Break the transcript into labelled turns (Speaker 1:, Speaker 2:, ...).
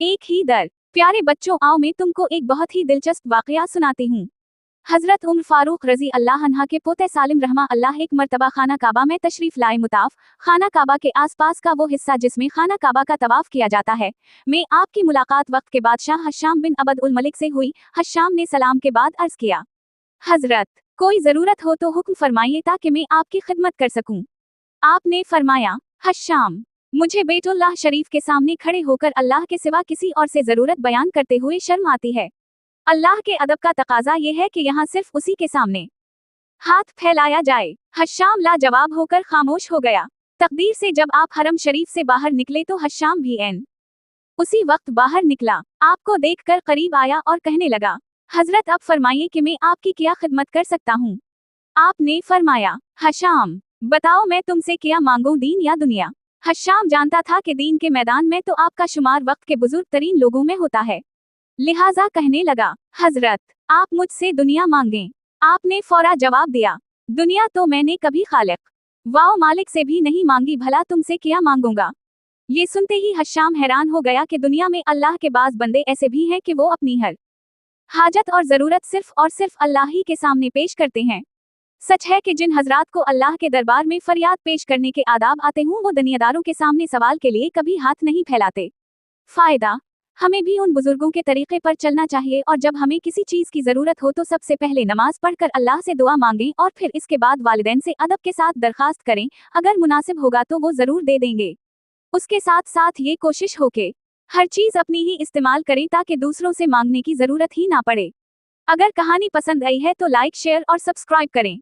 Speaker 1: एक ही दर। प्यारे बच्चों, आओ मैं तुमको एक बहुत ही दिलचस्प वाकया सुनाती हूँ। हजरत उम्र फारूक रजी अल्लाह अन्हा के पोते सालिम रहमा अल्लाह एक मर्तबा खाना काबा में तशरीफ लाए। मुताफ खाना काबा के आसपास का वो हिस्सा जिसमें खाना काबा का तवाफ किया जाता है, में आपकी मुलाकात वक्त के बादशाह हश्शाम बिन अबद उल मलिक से हुई। हश्शाम ने सलाम के बाद अर्ज किया, हजरत, कोई जरूरत हो तो हुक्म फरमाइए ताकि मैं आपकी खिदमत कर सकूं। आपने फरमाया, हश्शाम, मुझे बेतुल्लाह शरीफ के सामने खड़े होकर अल्लाह के सिवा किसी और से जरूरत बयान करते हुए शर्म आती है। अल्लाह के अदब का तकाजा ये है कि यहाँ सिर्फ उसी के सामने हाथ फैलाया जाए। हश्शाम लाजवाब होकर खामोश हो गया। तकदीर से जब आप हरम शरीफ से बाहर निकले तो हश्शाम भी एन उसी वक्त बाहर निकला। आपको देखकर करीब आया और कहने लगा, हजरत, अब फरमाइए कि मैं आपकी क्या खिदमत कर सकता हूँ। आपने फरमाया, हश्शाम, बताओ मैं तुमसे क्या मांगूं, दीन या दुनिया। हश्शाम जानता था कि दीन के मैदान में तो आपका शुमार वक्त के बुजुर्ग तरीन लोगों में होता है, लिहाजा कहने लगा, हजरत, आप मुझसे दुनिया मांगें। आपने फौरा जवाब दिया, दुनिया तो मैंने कभी खालिक वाओ मालिक से भी नहीं मांगी, भला तुमसे क्या मांगूंगा। ये सुनते ही हश्शाम हैरान हो गया कि दुनिया में अल्लाह के बाज बंदे ऐसे भी हैं कि वो अपनी हर हाजत और जरूरत सिर्फ और सिर्फ अल्लाह ही के सामने पेश करते हैं। सच है कि जिन हजरात को अल्लाह के दरबार में फरियाद पेश करने के आदाब आते हों, वो दुनियादारों के सामने सवाल के लिए कभी हाथ नहीं फैलाते। फायदा, हमें भी उन बुजुर्गों के तरीके पर चलना चाहिए और जब हमें किसी चीज की जरूरत हो तो सबसे पहले नमाज पढ़कर अल्लाह से दुआ मांगें और फिर इसके बाद वालिदैन से अदब के साथ दरखास्त करें। अगर मुनासिब होगा तो वो जरूर दे देंगे। उसके साथ साथ ये कोशिश हो के हर चीज अपनी ही इस्तेमाल करें ताकि दूसरों से मांगने की जरूरत ही ना पड़े। अगर कहानी पसंद आई है तो लाइक, शेयर और सब्सक्राइब करें।